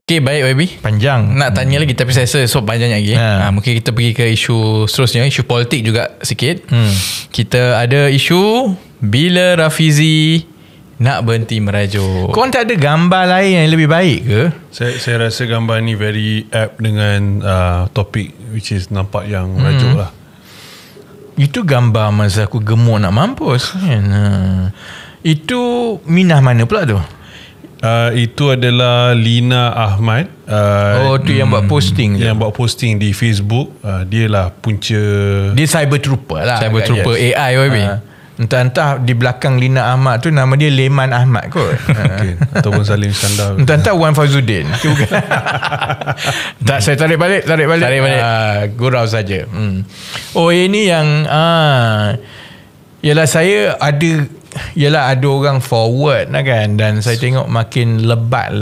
Okay, baik YB. Panjang. Nak tanya lagi tapi saya rasa panjang lagi. Mungkin kita pergi ke isu seterusnya, isu politik juga sikit. Kita ada isu bila Rafizi nak berhenti merajuk. Korang tak ada gambar lain yang lebih baik ke? Saya rasa gambar ni very apt dengan topik which is nampak yang merajuk lah. Itu gambar masa aku gemuk nak mampus kan? Itu Minah mana pula tu? Itu adalah Lina Ahmad. Tu yang buat posting Yang buat posting di Facebook. Dia lah punca. Dia cyber trooper lah. Cyber trooper AI YB. Entah-entah di belakang Lina Ahmad tu nama dia Leman Ahmad kot. Okay. Ataupun Salim Iskandar. Entah-entah Wan Fazuddin. Tak, saya tarik balik. Gurau saja. Oh, ini yang ialah saya ada orang forward lah kan, dan saya tengok makin lebat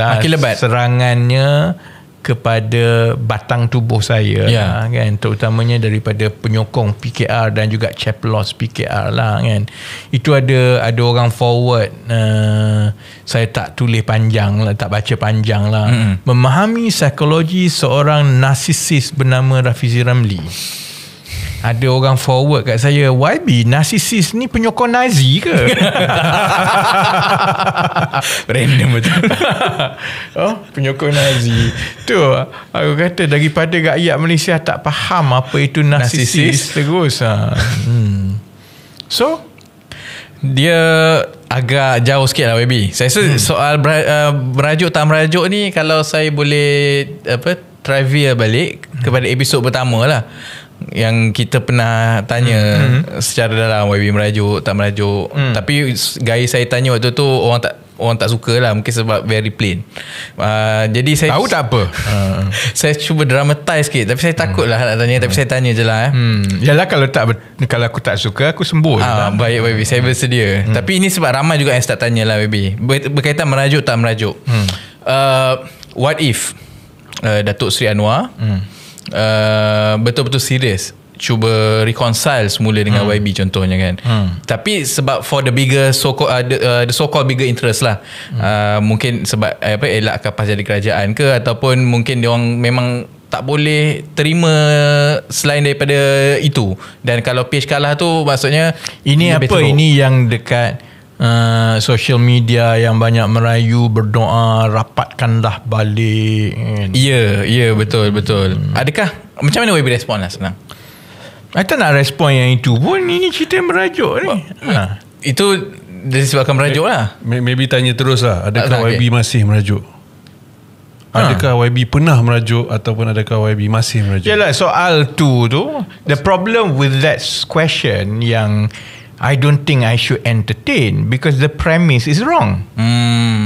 serangannya kepada batang tubuh saya lah, kan, terutamanya daripada penyokong PKR dan juga Ceplos PKR lah kan. Itu ada orang forward, saya tak tulis panjang lah, tak baca panjang lah. Memahami psikologi seorang narsisis bernama Rafizi Ramli. Ada orang forward kat saya, YB, narsisis ni penyokong Nazi ke? Random betul. Penyokong Nazi. Tu aku kata, daripada rakyat Malaysia tak faham apa itu narsisis terus. So dia agak jauh sikit lah YB. Saya rasa soal merajuk tak merajuk ni, kalau saya boleh trivia balik kepada episod pertama lah, yang kita pernah tanya secara dalam YB merajuk tak merajuk. Tapi gaya saya tanya waktu tu orang tak suka lah, mungkin sebab very plain. Jadi saya tahu tak apa. Saya cuba dramatize sikit, tapi saya takut lah nak tanya. Tapi saya tanya je lah. Yalah, kalau aku tak suka, aku sembuh je lah. Baik YB, saya bersedia. Tapi ini sebab ramai juga yang start tanya lah YB, berkaitan merajuk tak merajuk. What if Datuk Seri Anwar betul-betul serius cuba reconcile semula dengan YB contohnya kan. Tapi sebab for the bigger the so-called bigger interest lah, mungkin sebab elak kapas jadi kerajaan ke, ataupun mungkin dia orang memang tak boleh terima selain daripada itu. Dan kalau PH kalah tu maksudnya ini apa teruk. Ini yang dekat social media yang banyak merayu, berdoa rapatkanlah balik kan? Ya betul. Adakah macam mana YB respon lah senang? Saya tak nak respon yang itu pun. Ini cerita merajuk ni. Itu disebabkan merajuk lah. Maybe tanya terus lah, adakah YB masih merajuk? Adakah YB pernah merajuk, ataupun adakah YB masih merajuk? Yalah, soal tu the problem with that question yang I don't think I should entertain, because the premise is wrong.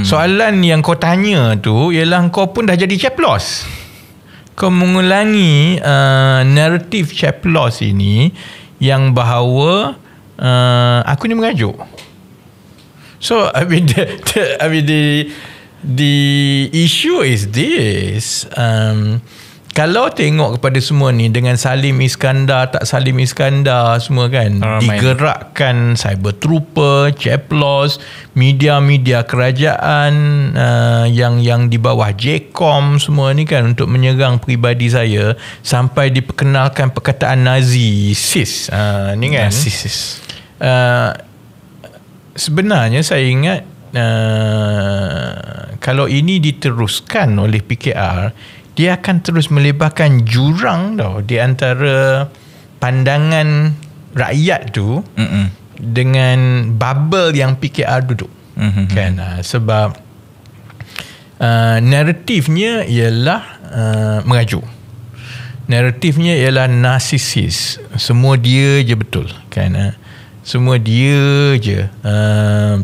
Soalan yang kau tanya tu ialah kau pun dah jadi Ceplos. Kau mengulangi naratif Ceplos ini yang bahawa aku ni mengajuk. So I mean the issue is this. Kalau tengok kepada semua ni dengan Salim Iskandar, tak Salim Iskandar semua kan, digerakkan cyber trooper, Ceplos, media-media kerajaan yang di bawah JCOM semua ni kan, untuk menyerang peribadi saya, sampai diperkenalkan perkataan Nazi sis ni kan. Narcissist. Sebenarnya saya ingat kalau ini diteruskan oleh PKR, dia akan terus melebarkan jurang di antara pandangan rakyat tu dengan bubble yang PKR duduk. Kan? Sebab naratifnya ialah mengajuk. Naratifnya ialah narsisis. Semua dia je betul. Kan? Semua dia je.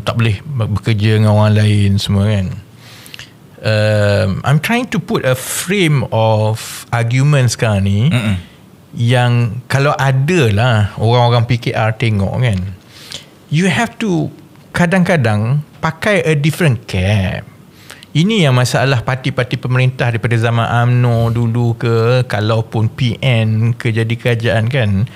Tak boleh bekerja dengan orang lain semua kan. I'm trying to put a frame of argument sekarang ni yang kalau ada lah orang-orang PKR tengok kan, you have to kadang-kadang pakai a different cap. Ini yang masalah parti-parti pemerintah daripada zaman UMNO dulu ke, kalaupun PN ke jadi kerajaan kan,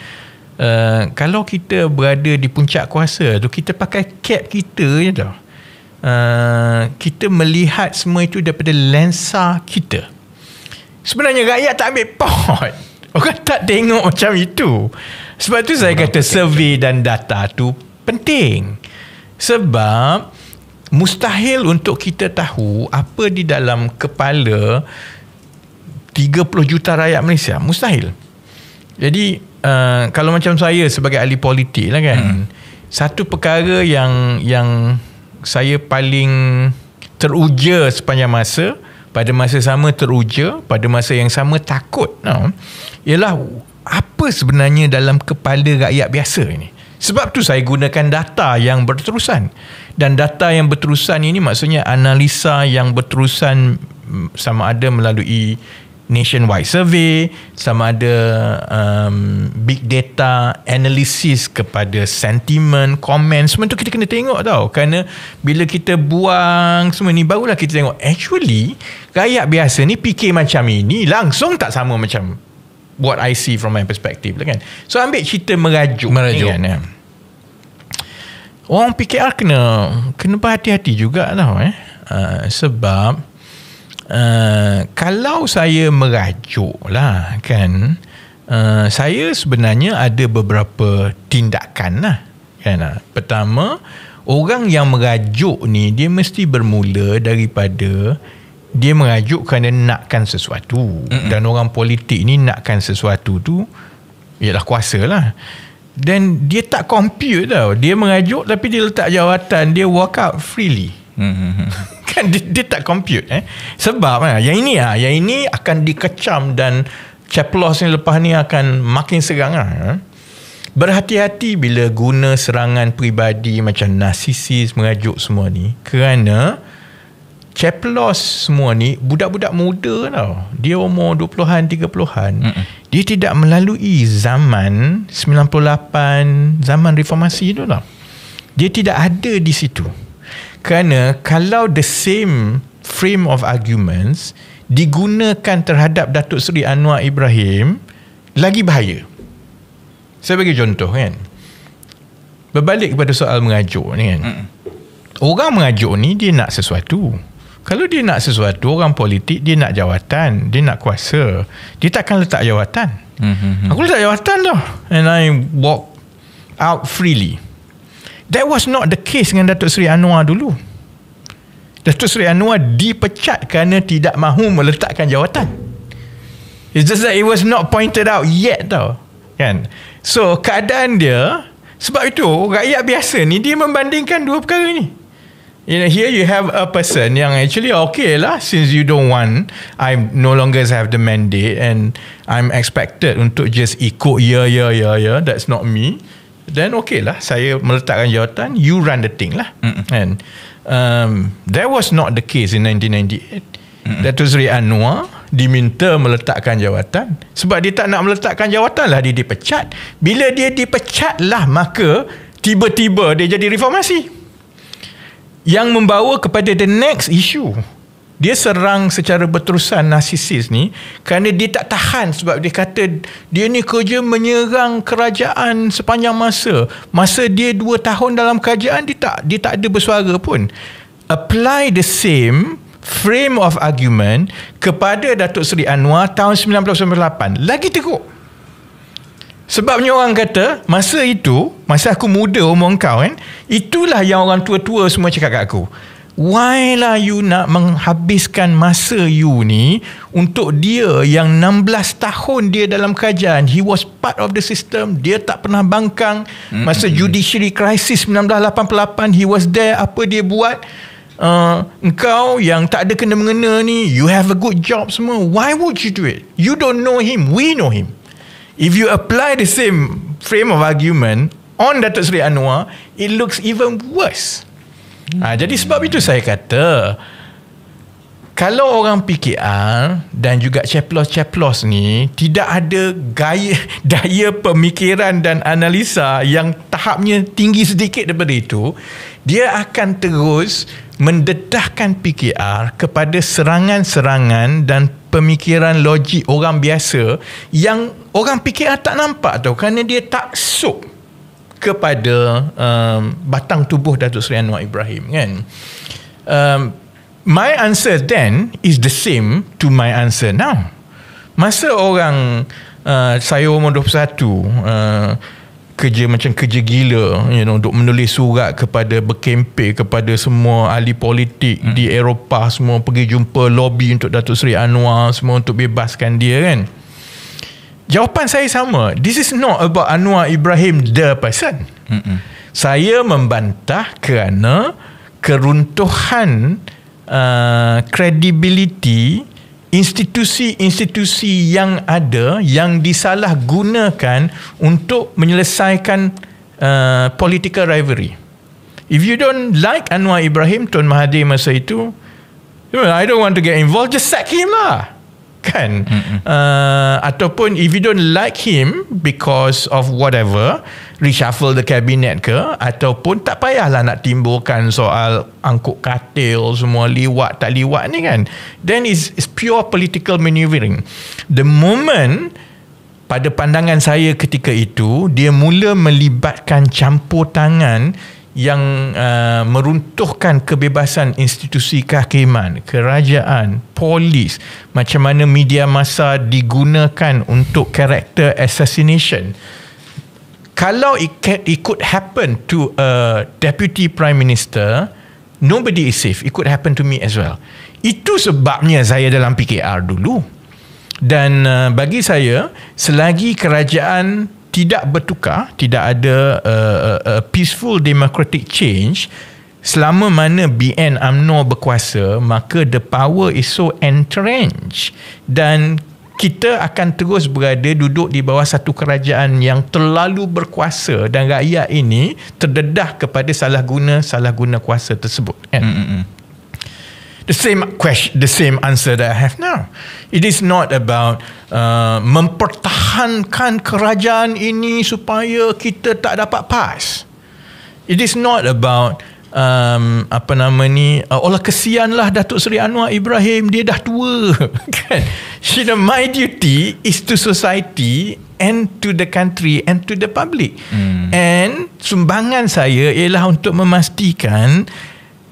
kalau kita berada di puncak kuasa tu, kita pakai cap kita je tau. kita melihat semua itu daripada lensa kita. Sebenarnya rakyat tak ambil pot. Orang tak tengok macam itu. Sebab tu saya kata survey dan data tu penting. Sebab mustahil untuk kita tahu apa di dalam kepala 30 juta rakyat Malaysia. Mustahil. Jadi kalau macam saya sebagai ahli politik lah kan, satu perkara yang saya paling teruja sepanjang masa, pada masa sama teruja, pada masa yang sama takut, ialah apa sebenarnya dalam kepala rakyat biasa ini. Sebab tu saya gunakan data yang berterusan. Dan data yang berterusan ini maksudnya analisa yang berterusan, sama ada melalui nationwide survey, sama ada big data analysis kepada sentiment, komen, semua tu kita kena tengok tau. Kerana bila kita buang semua ni, barulah kita tengok actually rakyat biasa ni fikir macam ini, langsung tak sama macam what I see from my perspective lah kan. So ambil cerita merajuk. Kan? Orang PKR kena berhati-hati juga tau sebab kalau saya merajuk lah kan, saya sebenarnya ada beberapa tindakan lah kan. Pertama, orang yang merajuk ni dia mesti bermula daripada dia merajuk kerana nakkan sesuatu. Dan orang politik ni nakkan sesuatu tu ialah kuasa lah. Dan dia tak compute tau. Dia merajuk tapi dia letak jawatan, dia walk out freely. Kan dia tak compute sebab yang ini akan dikecam dan caplos yang lepas ni akan makin serang Berhati-hati bila guna serangan peribadi macam narsisis, merajuk semua ni, kerana caplos semua ni budak-budak muda tau. Dia umur 20-an, 30-an. Dia tidak melalui zaman 98, zaman reformasi tu tau. Dia tidak ada di situ. Kerana kalau the same frame of arguments digunakan terhadap Datuk Seri Anwar Ibrahim, lagi bahaya. Saya bagi contoh kan. Berbalik kepada soal mengajuk ni kan. Orang mengajuk ni dia nak sesuatu. Kalau dia nak sesuatu, orang politik dia nak jawatan, dia nak kuasa. Dia takkan letak jawatan. Aku letak jawatan dah and I walk out freely. That was not the case dengan Datuk Seri Anwar dulu. Datuk Seri Anwar dipecat kerana tidak mahu meletakkan jawatan. It's just that it was not pointed out yet tau. Kan? So keadaan dia, sebab itu rakyat biasa ni dia membandingkan dua perkara ni. Here you have a person yang actually okay lah, since you don't want, I no longer have the mandate and I'm expected untuk just ikut ya, that's not me. Then okay lah, saya meletakkan jawatan, you run the thing lah. And that was not the case in 1998. Datuk Seri Anwar diminta meletakkan jawatan. Sebab dia tak nak meletakkan jawatan lah dia dipecat. Bila dia dipecat lah, maka tiba-tiba dia jadi reformasi, yang membawa kepada the next issue. Dia serang secara berterusan narsisis ni kerana dia tak tahan. Sebab dia kata dia ni kerja menyerang kerajaan sepanjang masa. Masa dia 2 tahun dalam kerajaan, dia tak ada bersuara pun. Apply the same frame of argument kepada Datuk Seri Anwar tahun 1998, lagi teruk. Sebabnya orang kata masa itu, masa aku muda umur kau kan, itulah yang orang tua-tua semua cakap kat aku, why lah you nak menghabiskan masa you ni untuk dia yang 16 tahun dia dalam kerajaan, he was part of the system, dia tak pernah bangkang. Masa judiciary crisis 1988 he was there, apa dia buat. Engkau yang tak ada kena-mengena ni, you have a good job semua, why would you do it? You don't know him, we know him. If you apply the same frame of argument on Datuk Seri Anwar, it looks even worse. Jadi sebab itu saya kata, kalau orang PKR dan juga caplos-caplos ni tidak ada daya pemikiran dan analisa yang tahapnya tinggi sedikit daripada itu, dia akan terus mendedahkan PKR kepada serangan-serangan dan pemikiran logik orang biasa yang orang PKR tak nampak tau, kerana dia tak sup. kepada batang tubuh Datuk Seri Anwar Ibrahim, kan? My answer then is the same to my answer now. Masa orang saya umur 21 kerja macam kerja gila, untuk menulis surat kepada berkempen kepada semua ahli politik di Eropah, semua pergi jumpa lobby untuk Datuk Seri Anwar, semua untuk bebaskan dia, kan? Jawapan saya sama. This is not about Anwar Ibrahim the person. Saya membantah kerana keruntuhan credibility institusi-institusi yang ada yang disalahgunakan untuk menyelesaikan political rivalry. If you don't like Anwar Ibrahim, Tun Mahathir masa itu, I don't want to get involved, just sack him lah, kan? Ataupun if you don't like him because of whatever, reshuffle the cabinet ke, ataupun tak payahlah nak timbulkan soal angkut katil semua, liwat tak liwat ni, kan? Then it's pure political maneuvering. The moment, pada pandangan saya ketika itu, dia mula melibatkan campur tangan yang meruntuhkan kebebasan institusi kehakiman, kerajaan, polis, macam mana media massa digunakan untuk character assassination. Kalau it could happen to a deputy prime minister, nobody is safe. It could happen to me as well. Itu sebabnya saya dalam PKR dulu. Dan bagi saya, selagi kerajaan tidak bertukar, tidak ada peaceful democratic change, selama mana BN UMNO berkuasa, maka the power is so entrenched, dan kita akan terus berada duduk di bawah satu kerajaan yang terlalu berkuasa, dan rakyat ini terdedah kepada salah guna kuasa tersebut, kan? The same answer that I have now. It is not about mempertahankan kerajaan ini supaya kita tak dapat PAS. It is not about Allah kesianlah Datuk Seri Anwar Ibrahim, dia dah tua, kan? My duty is to society and to the country and to the public. And sumbangan saya ialah untuk memastikan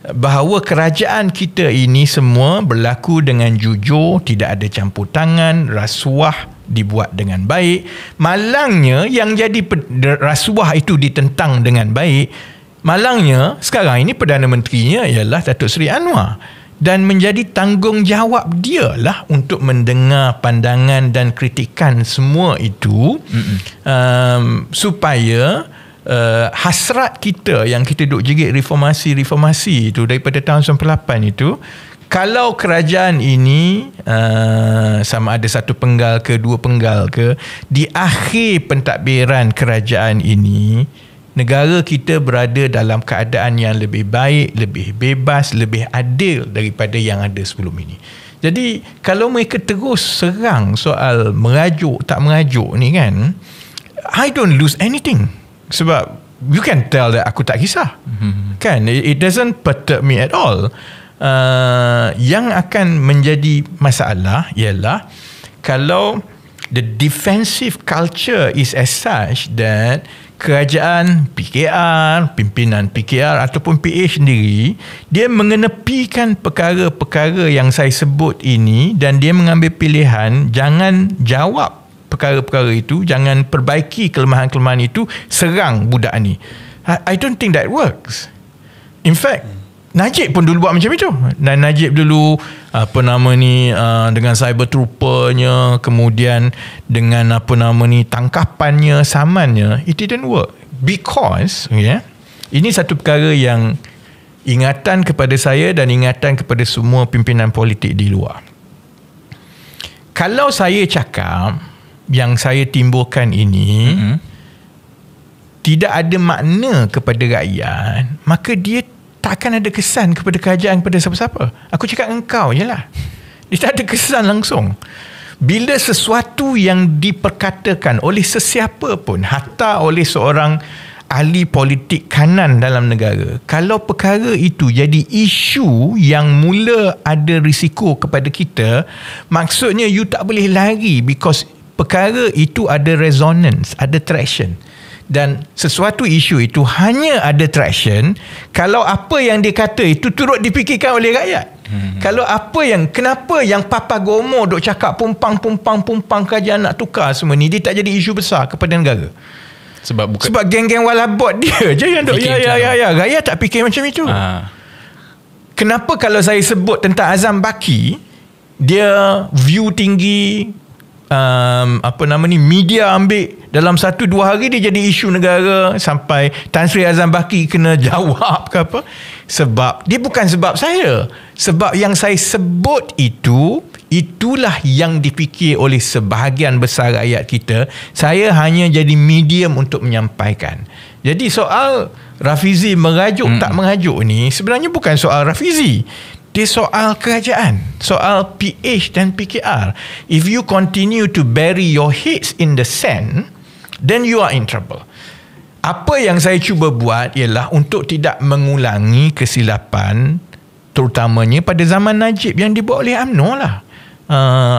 bahawa kerajaan kita ini semua berlaku dengan jujur, tidak ada campur tangan, rasuah dibuat dengan baik. Malangnya yang jadi rasuah itu ditentang dengan baik, malangnya sekarang ini Perdana Menterinya ialah Datuk Seri Anwar, dan menjadi tanggungjawab dia lah untuk mendengar pandangan dan kritikan semua itu, supaya hasrat kita yang kita duk jerit reformasi itu daripada tahun 98 itu, kalau kerajaan ini sama ada satu penggal ke dua penggal ke, di akhir pentadbiran kerajaan ini, negara kita berada dalam keadaan yang lebih baik, lebih bebas, lebih adil daripada yang ada sebelum ini. Jadi kalau mereka terus serang soal merajuk tak merajuk ni, kan, I don't lose anything. Sebab you can tell that aku tak kisah, kan? It doesn't perturb me at all. Yang akan menjadi masalah ialah kalau the defensive culture is as such that kerajaan PKR, pimpinan PKR ataupun PH sendiri, dia mengenepikan perkara-perkara yang saya sebut ini, dan dia mengambil pilihan jangan jawab perkara-perkara itu, jangan perbaiki kelemahan-kelemahan itu, serang budak ni. I don't think that works. In fact, Najib pun dulu buat macam itu. Dan Najib dulu dengan cyber troopernya, kemudian dengan tangkapannya, samannya, it didn't work because ini satu perkara yang ingatan kepada saya dan ingatan kepada semua pimpinan politik di luar. Kalau saya cakap yang saya timbulkan ini tidak ada makna kepada rakyat, maka dia tak akan ada kesan kepada kerajaan, kepada siapa-siapa. Aku cakap engkau je lah. Dia tak ada kesan langsung. Bila sesuatu yang diperkatakan oleh sesiapa pun, hatta oleh seorang ahli politik kanan dalam negara, kalau perkara itu jadi isu yang mula ada risiko kepada kita, maksudnya you tak boleh lari, because perkara itu ada resonance, ada traction. Dan sesuatu isu itu hanya ada traction kalau apa yang dia kata itu turut dipikirkan oleh rakyat. Kalau kenapa yang Papa Gomo duk cakap pumpang kerajaan nak tukar semua ni, dia tak jadi isu besar kepada negara. Sebab geng-geng walabot dia je yang duk rakyat tak fikir macam itu. Kenapa kalau saya sebut tentang Azam Baki, dia view tinggi, media ambil dalam 1-2 hari dia jadi isu negara sampai Tan Sri Azam Baki kena jawab ke apa. Sebab dia bukan sebab saya. Sebab yang saya sebut itulah yang dipikir oleh sebahagian besar rakyat kita. Saya hanya jadi medium untuk menyampaikan. Jadi soal Rafizi merajuk tak merajuk ni sebenarnya bukan soal Rafizi. Dia soal kerajaan, soal PH dan PKR. If you continue to bury your heads in the sand, then you are in trouble. Apa yang saya cuba buat ialah untuk tidak mengulangi kesilapan terutamanya pada zaman Najib yang dibuat oleh UMNO lah.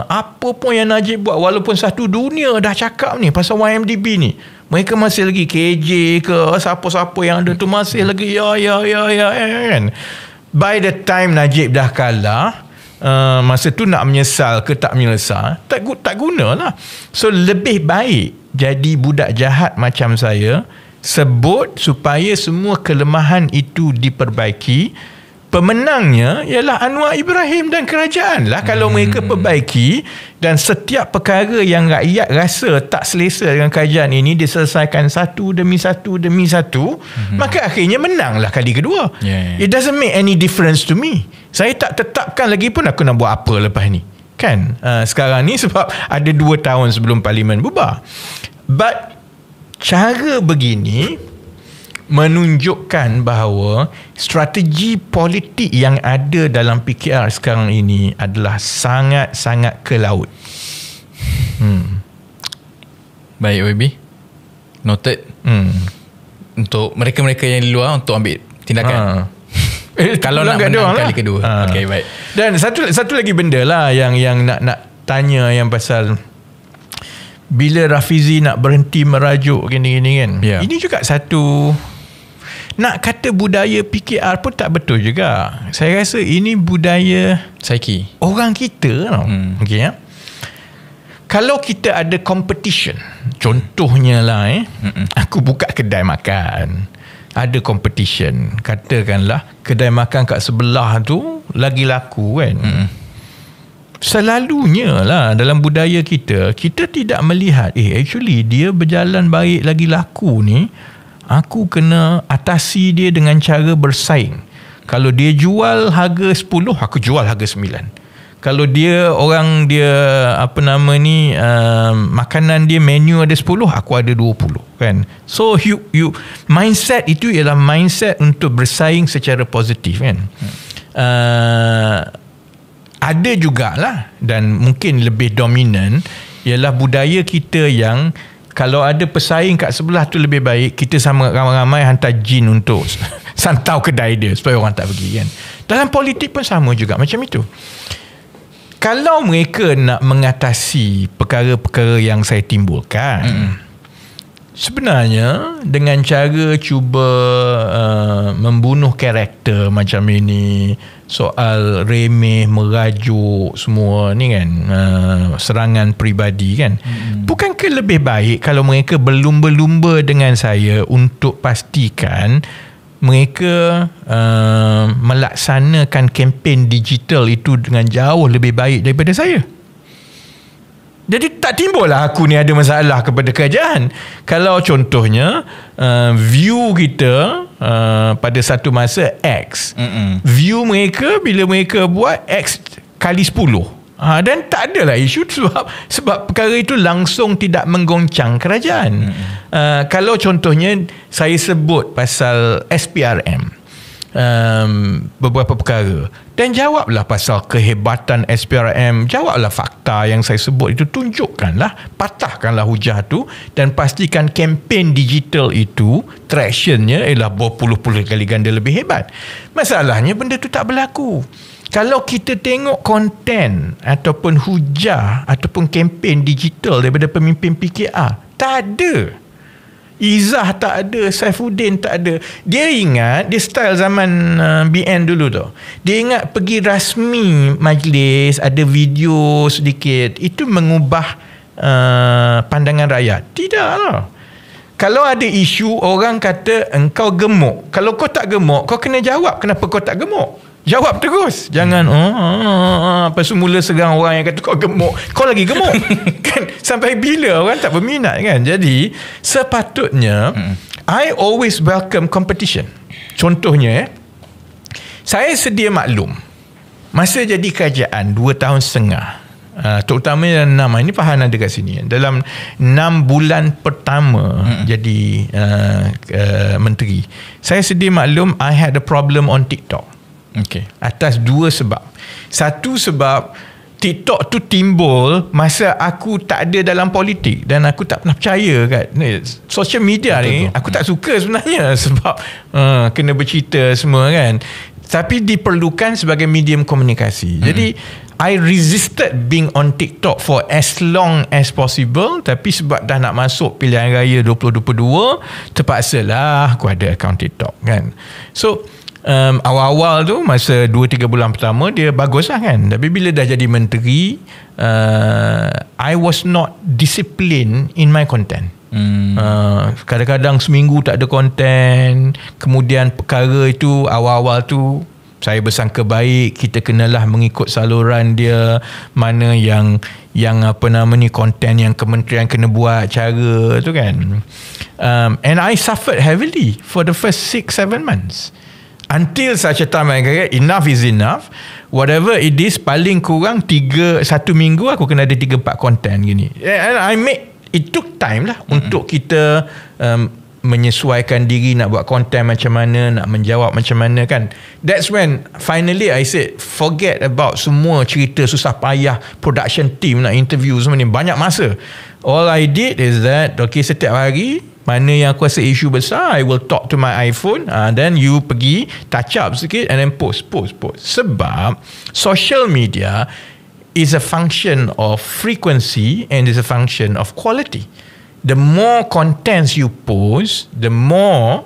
Apa pun yang Najib buat, walaupun satu dunia dah cakap ni pasal YMDB ni, mereka masih lagi KJ ke siapa-siapa yang ada tu masih lagi kan. By the time Najib dah kalah, masa tu nak menyesal ke tak menyesal, tak gunalah. So lebih baik jadi budak jahat macam saya, sebut supaya semua kelemahan itu diperbaiki. Pemenangnya ialah Anwar Ibrahim dan kerajaan lah kalau mereka perbaiki, dan setiap perkara yang rakyat rasa tak selesa dengan kerajaan ini diselesaikan satu demi satu, maka akhirnya menanglah kali kedua. It doesn't make any difference to me. Saya tak tetapkan lagi pun aku nak buat apa lepas ni kan. Sekarang ni sebab ada 2 tahun sebelum parlimen bubar. But cara begini menunjukkan bahawa strategi politik yang ada dalam PKR sekarang ini adalah sangat-sangat ke laut. Baik YB, noted. Untuk mereka-mereka yang di luar untuk ambil tindakan. Kalau nak menang kali kedua. Okay, baik. Dan satu lagi benda lah yang nak tanya yang pasal bila Rafizi nak berhenti merajuk gini-gini kan. Ini juga satu, nak kata budaya PKR pun tak betul juga. Saya rasa ini budaya psyche orang kita tau. Okay, ya? Kalau kita ada competition, contohnya lah aku buka kedai makan, ada competition, katakanlah kedai makan kat sebelah tu lagi laku kan. Selalunya lah dalam budaya kita tidak melihat actually dia berjalan baik lagi laku ni, aku kena atasi dia dengan cara bersaing. Kalau dia jual harga 10, aku jual harga 9. Kalau dia makanan dia menu ada 10, aku ada 20 kan. So you mindset itu ialah mindset untuk bersaing secara positif kan. Ada jugalah dan mungkin lebih dominan ialah budaya kita yang kalau ada pesaing kat sebelah tu lebih baik, kita sama ramai-ramai hantar jin untuk santau kedai dia supaya orang tak pergi kan. Dalam politik pun sama juga macam itu. Kalau mereka nak mengatasi perkara-perkara yang saya timbulkan, sebenarnya dengan cara cuba membunuh karakter macam ini, soal remeh, merajuk semua ni kan, serangan peribadi kan, bukankah lebih baik kalau mereka berlumba-lumba dengan saya untuk pastikan mereka melaksanakan kempen digital itu dengan jauh lebih baik daripada saya? Jadi tak timbullah aku ni ada masalah kepada kerajaan. Kalau contohnya view kita pada satu masa X, view mereka bila mereka buat X kali 10, dan tak adalah isu sebab perkara itu langsung tidak menggoncang kerajaan. Kalau contohnya saya sebut pasal SPRM, beberapa perkara, dan jawablah pasal kehebatan SPRM, jawablah fakta yang saya sebut itu, tunjukkanlah, patahkanlah hujah tu, dan pastikan kempen digital itu tractionnya ialah berpuluh-puluh kali ganda lebih hebat. Masalahnya benda tu tak berlaku. Kalau kita tengok konten ataupun hujah ataupun kempen digital daripada pemimpin PKR, tak ada. Izzah tak ada, Saifuddin tak ada. Dia ingat, dia style zaman BN dulu tu. Dia ingat pergi rasmi majlis, ada video sedikit, itu mengubah pandangan rakyat. Tidak lah. Kalau ada isu, orang kata engkau gemuk. Kalau kau tak gemuk, kau kena jawab kenapa kau tak gemuk. Jawab terus. Jangan apa semula serang orang yang kata kau gemuk, kau lagi gemuk. Kan sampai bila orang tak berminat kan. Jadi sepatutnya I always welcome competition. Contohnya saya sedia maklum masa jadi kerajaan 2 tahun setengah, terutamanya dalam 6, ini Fahan ada kat sini, dalam 6 bulan pertama jadi menteri, saya sedia maklum I had a problem on TikTok. Atas 2 sebab. Satu sebab TikTok tu timbul masa aku tak ada dalam politik dan aku tak pernah percaya kat social media ni. Aku tak suka sebenarnya sebab kena bercerita semua kan, tapi diperlukan sebagai medium komunikasi. Jadi I resisted being on TikTok for as long as possible, tapi sebab dah nak masuk pilihan raya 2022, terpaksalah aku ada akaun TikTok kan. So awal-awal tu masa 2-3 bulan pertama dia bagus lah kan, tapi bila dah jadi menteri, I was not disciplined in my content. Kadang-kadang seminggu tak ada konten. Kemudian perkara itu awal-awal tu saya bersangka baik, kita kenalah mengikut saluran dia, mana yang konten yang kementerian kena buat, cara tu kan. And I suffered heavily for the first 6-7 months. Until such a time I kata enough is enough. Whatever it is, paling kurang 1 minggu aku kena ada 3-4 konten gini. And I make, it took time lah untuk kita menyesuaikan diri nak buat konten macam mana, nak menjawab macam mana kan. That's when finally I said forget about semua cerita susah payah production team nak interview semua ni, banyak masa. All I did is that setiap hari mana yang aku rasa isu besar, I will talk to my iPhone, then you pergi touch up sikit and then post. Sebab social media is a function of frequency and is a function of quality. The more contents you post, the more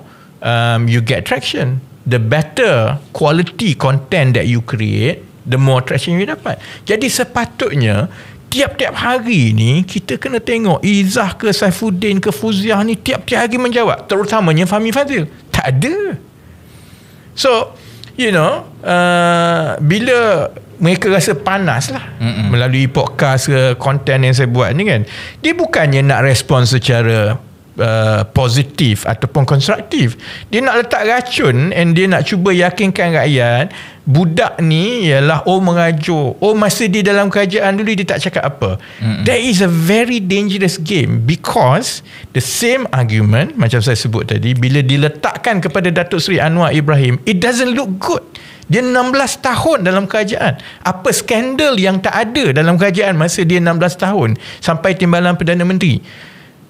you get traction. The better quality content that you create, the more traction you dapat. Jadi sepatutnya tiap-tiap hari ni kita kena tengok Izzah ke Saifuddin ke Fuziah ni tiap-tiap hari menjawab, terutamanya Fahmi Fadzil. Tak ada. So bila mereka rasa panas lah melalui podcast ke konten yang saya buat ni kan, dia bukannya nak respon secara positif ataupun konstruktif. Dia nak letak racun and dia nak cuba yakinkan rakyat budak ni ialah merajuk. Masa dia dalam kerajaan dulu dia tak cakap apa. That is a very dangerous game, because the same argument macam saya sebut tadi, bila diletakkan kepada Datuk Seri Anwar Ibrahim, it doesn't look good. Dia 16 tahun dalam kerajaan. Apa skandal yang tak ada dalam kerajaan masa dia 16 tahun sampai timbalan Perdana Menteri.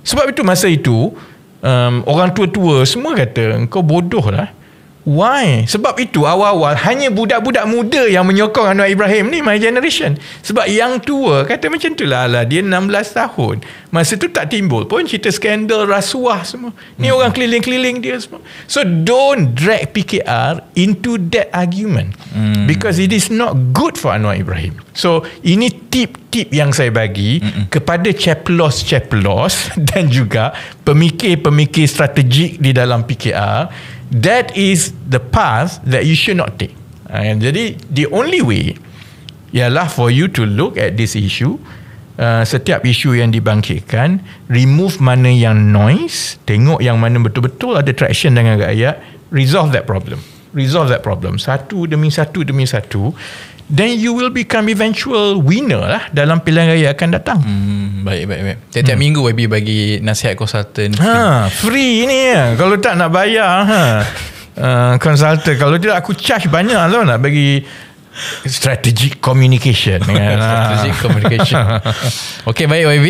Sebab itu masa itu orang tua-tua semua kata engkau bodoh lah. Why? Sebab itu awal-awal hanya budak-budak muda yang menyokong Anwar Ibrahim ni, my generation. Sebab yang tua kata macam tu lah, dia 16 tahun. Masa tu tak timbul pun cerita skandal rasuah semua. Ni orang keliling-keliling dia semua. So don't drag PKR into that argument, because it is not good for Anwar Ibrahim. So ini tip-tip yang saya bagi kepada ceplos-ceplos dan juga pemikir-pemikir strategik di dalam PKR. That is the path that you should not take. Jadi the only way ialah for you to look at this issue. Setiap isu yang dibangkitkan, remove mana yang noise, tengok yang mana betul-betul ada traction dengan rakyat, resolve that problem. Satu demi satu, then you will become eventual winner lah dalam pilihan raya akan datang. Baik. Tiap-tiap minggu YB bagi nasihat konsultan free ni ya. Kalau tak nak bayar konsultan. Kalau tidak aku charge banyak lah nak bagi strategic communication. Strategic communication. Okay, baik YB.